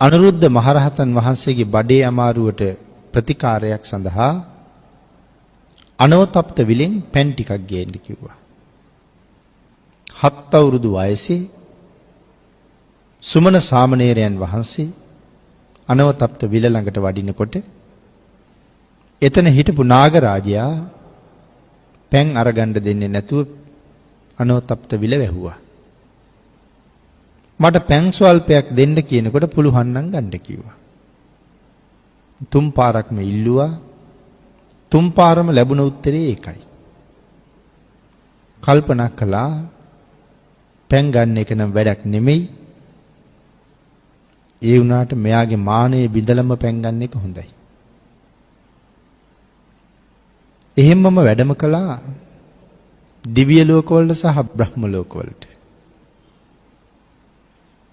අනුරුද්ධ මහරහතන් වහන්සේගේ බඩේ අමාරුවට ප්‍රතිකාරයක් සඳහා අනවතප්ත විලෙන් පැන් ටිකක් ගේන්න කිව්වා. 7 අවුරුදු වයසේ සුමන සාමණේරයන් වහන්සේ අනවතප්ත විල ළඟට වඩිනකොට එතන හිටපු නාගරාජයා පැන් අරගන්න දෙන්නේ නැතුව අනවතප්ත විල වැහුවා. මට පැන් ස්වල්පයක් දෙන්න කියනකොට පුළුවන් නම් ගන්න කිව්වා. 3 පාරක්ම ඉල්ලුවා. 3 පාරම ලැබුණ උත්තරේ ඒකයි. කල්පනා කළා පැන් ගන්න එක නම් වැඩක් නෙමෙයි. ඒ වුණාට මෙයාගේ මානෙ බිඳලම පැන් ගන්න එක හොඳයි. එහෙම්මම වැඩම කළා දිව්‍ය ලෝකවලට සහ බ්‍රහ්ම ලෝකවලට.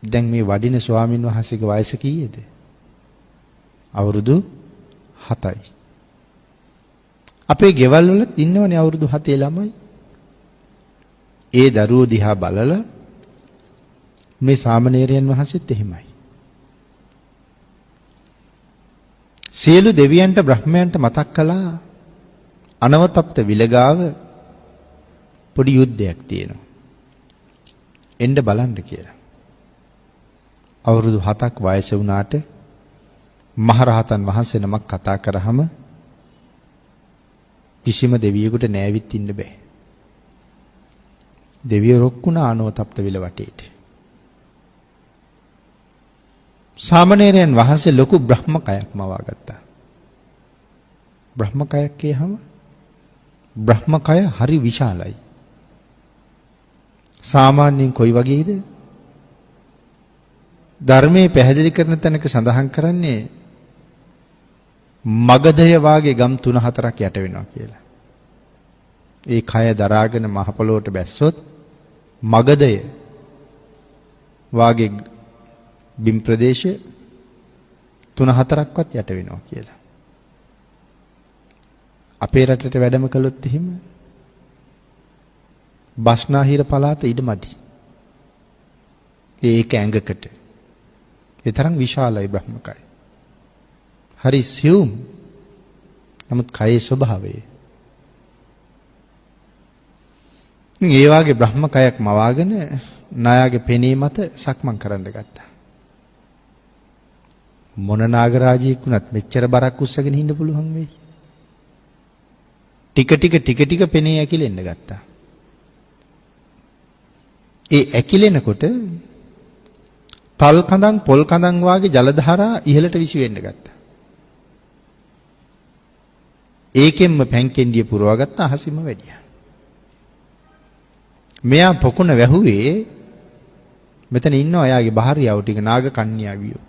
දැන් මේ වඩින ස්වාමින් වහන්සේගේ වයස කීයද? අවුරුදු 7යි. අපේ ගෙවල් වල ඉන්නවනේ අවුරුදු 7 ළමයි. ඒ දරුවෝ දිහා බලලා මේ සාමණේරයන් වහන්සේත් එහෙමයි. සියලු දෙවියන්ට බ්‍රහ්මයන්ට මතක් කළා අනවතප්ත විලගාව පොඩි යුද්ධයක් තියෙනවා. එන්න බලන්න කියලා. අවුරුදු 7ක් වයස වුණාට මහරහතන් වහන්සේ නමක් කතා කරාම කිසිම දෙවියෙකුට නෑවිත් ඉන්න බෑ. දෙවියෝ රොක්කුණා අනවතප්ත විල වටේට. සාමණේරයන් වහන්සේ ලොකු බ්‍රහ්මකයක් මවා ගත්තා. බ්‍රහ්මකයක් කියහම බ්‍රහ්මකය හරි විශාලයි. සාමාන්‍යයෙන් කොයි වගේද? ධර්මයේ පැහැදිලි කරන තැනක සඳහන් කරන්නේ මගධය වාගේ ගම් 3-4ක් යට වෙනවා කියලා. ඒ කය දරාගෙන මහ පොළොවට බැස්සොත් මගධය වාගේ බිම් ප්‍රදේශ 3-4ක්වත් යට වෙනවා කියලා. අපේ රටට වැඩම කළොත් එහෙම බස්නාහිර පළාත ඉඩමදි. ඒක ඇඟකට. ඒ තරම් විශාලයි බ්‍රහ්මකය. හරි සියුම්. නමුත් කයේ ස්වභාවය. ඒ වාගේ බ්‍රහ්මකයක් මවාගෙන නායාගේ පෙනී මත සක්මන් කරන්න ගත්තා. මොන නාගරාජයෙක් වුණත් මෙච්චර බරක් උස්සගෙන ඉන්න පුළුවන් වෙයි. ටික ටික පෙනී ඇකිලෙන්න ගත්තා. ඒ ඇකිලෙනකොට තල් කඳන් පොල් කඳන් වාගේ ජල ධාරා ඉහළට විසි වෙන්න ගත්තා. ඒකෙන්ම පැන්කෙන්ඩිය පුරවා ගත්ත අහසින්ම වැඩියා. මෙයා පොකුණ වැහුවේ මෙතන ඉන්නවා එයාගේ භාර්යාව ටික නාග කන්‍යාවියෝ.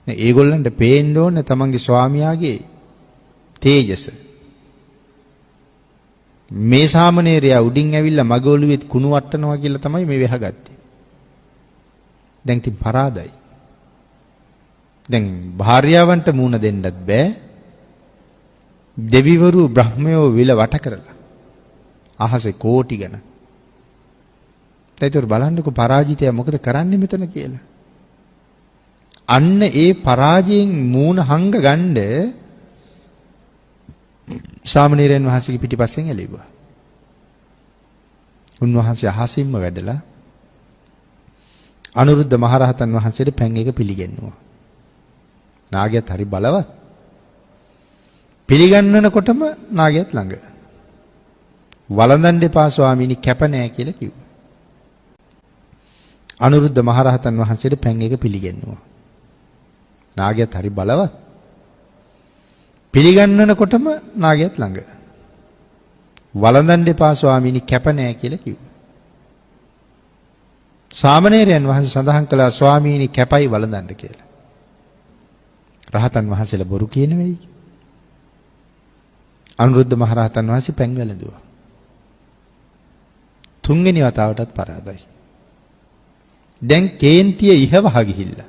ඒගොල්ලන්ට පේන්න ඕනේ තමන්ගේ ස්වාමියාගේ තේජස. මේ සාමණේරයා උඩින් ඇවිල්ලා මගේ ඔළුවෙත් කුණු වට්ටනවා කියලා තමයි මේ වෙහගත්තේ. දැන් ඉතින් පරාදයි. දැන් භාර්යාවන්ට මූණ දෙන්නත් බෑ. දෙවිවරු බ්‍රහ්මයෝ විල වට කරලා අහසේ කෝටි ගණන්. ඒතර බලන්නකෝ පරාජිතය මොකද කරන්නේ මෙතන කියලා. අන්න ඒ පරාජයෙන් මූණ හංග ගන්න සාමණේරයන් වහන්සේගේ පිටිපස්සෙන් එළෙව්වා. උන්වහන්සේ අහසින්ම වැඩලා අනුරුද්ධ මහරහතන් වහන්සේට පැන් එක පිළිගන්නවා. නාගයාත් හරි බලවත්. පිළිගන්නනකොටම නාගයාත් ළඟ. වළඳන්න එපා ස්වාමීනි කැප නෑ කියලා කිව්වා. අනුරුද්ධ මහරහතන් වහන්සේට පැන් එක පිළිගන්නවා. නාගයාත් හරි බලවත්. පිළිගන්නනකොටම නාගයාත් ළඟ. වළඳන්න එපා ස්වාමීනි කැප නෑ කියලා කිව්වා. සාමණේරයන් වහන්සේ සඳහන් කළා ස්වාමීනි කැපයි වළඳන්න කියලා. රහතන් වහන්සේලා බොරු කියන වෙයි. අනුරුද්ධ මහරහතන් වහන්සේ පැන් වැළඳුවා. තුන්වෙනි වතාවටත් පරාදයි. දැන් කේන්තිය ඉහවහ ගිහිල්ලා.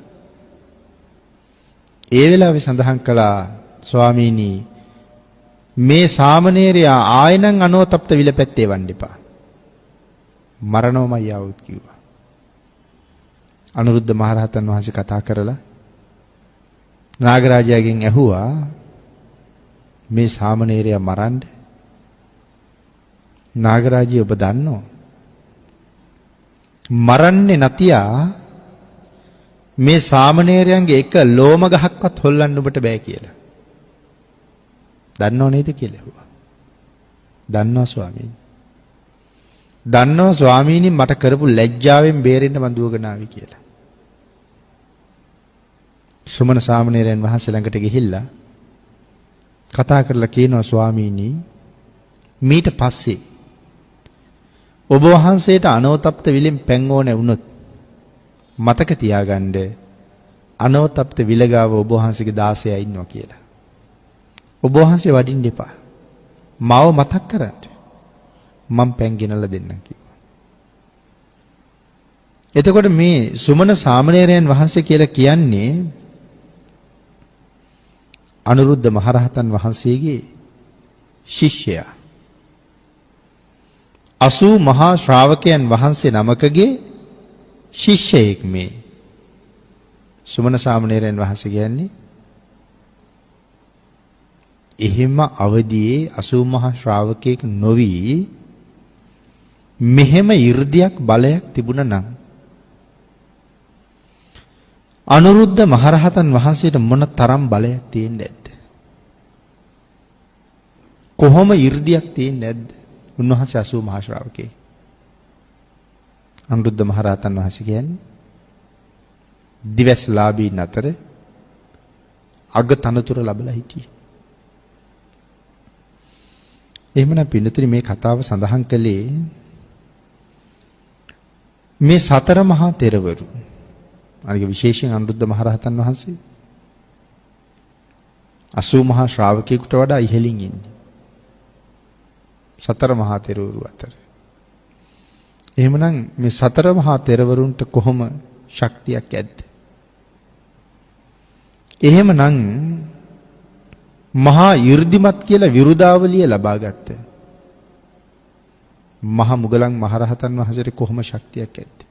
ඒ වෙලාවේ සඳහන් කළා ස්වාමීනි මේ සාමණේරයා ආයෙනම් අනෝතප්ත විල පැත්තේ වන්න එපා. මරණවමයි ආවොත් කිව්වා. අනුරුද්ධ මහරහතන් වහන්සේ කතා කරලා නාගරාජයාගෙන් ඇහුවා මේ සාමණේරයා මරන්න. නාගරාජය ඔබ දන්නෝ මරන්නේ නැතියා මේ සාමණේරයන්ගේ එක ලෝම ගහක්වත් හොල්ලන්න ඔබට බෑ කියලා. දන්නව නේද කියලා ඇහුවා. දන්නවා ස්වාමීනි. දන්නවා ස්වාමීනි මට කරපු ලැජ්ජාවෙන් බේරෙන්න මං දුවගෙන ආවි කියලා. සුමන සාමණේරයන් වහන්සේ ළඟට ගිහිල්ලා කතා කරලා කියනවා ස්වාමීනි මීට පස්සේ ඔබ වහන්සේට අනෝතප්ත විලෙන් පැන් ඕනේ වුණොත් මතක තියාගන්න අනෝතප්ත විලගාව ඔබ වහන්සේගේ 16 ඉන්නවා කියලා. ඔබ වහන්සේ වඩින්න එපා. මාව මතක් කරන්න. මම පැන් ගෙනල්ලා දෙන්නම් කිව්වා. එතකොට මේ සුමන සාමණේරයන් වහන්සේ කියලා කියන්නේ අනුරුද්ධ මහරහතන් වහන්සේගේ ශිෂ්‍යයා. 80 මහා ශ්‍රාවකයන් වහන්සේ නමකගේ ශිෂ්‍යයෙක් මේ සුමන සාමණේරයන් වහන්සේ කියන්නේ. එහෙම අවදියේ 80 මහා ශ්‍රාවකයෙක් නොවි මෙහෙම 이르දියක් බලයක් තිබුණා නම් අනුරුද්ධ මහරහතන් වහන්සේට මොන තරම් බලයක් තියෙන්නේ නැද්ද? කොහොම 이르දියක් තියෙන්නේ නැද්ද? උන්වහන්සේ 80 මහා ශ්‍රාවකයෙක්. අනුරුද්ධ මහරහතන් වහන්සේ කියන්නේ දිවස්ලාභීන් අතර අග තනතුර ලැබලා හිටියේ. එහෙමනම් පින්නතුනි මේ කතාව සඳහන් කළේ මේ සතර මහා තෙරවරු. අනික විශේෂයෙන් අනුරුද්ධ මහරහතන් වහන්සේ 80 මහා ශ්‍රාවකයෙකුට වඩා ඉහළින් ඉන්නේ. සතර මහා තෙරවරු අතර. එහෙමනම් මේ සතර මහා තෙරවරුන්ට කොහොම ශක්තියක් ඇද්ද? එහෙමනම් මහා 이르දිමත් කියලා විරුදාවලිය ලබා ගත්ත මහා මුගලන් මහරහතන් වහන්සේට කොහොම ශක්තියක් ඇද්ද?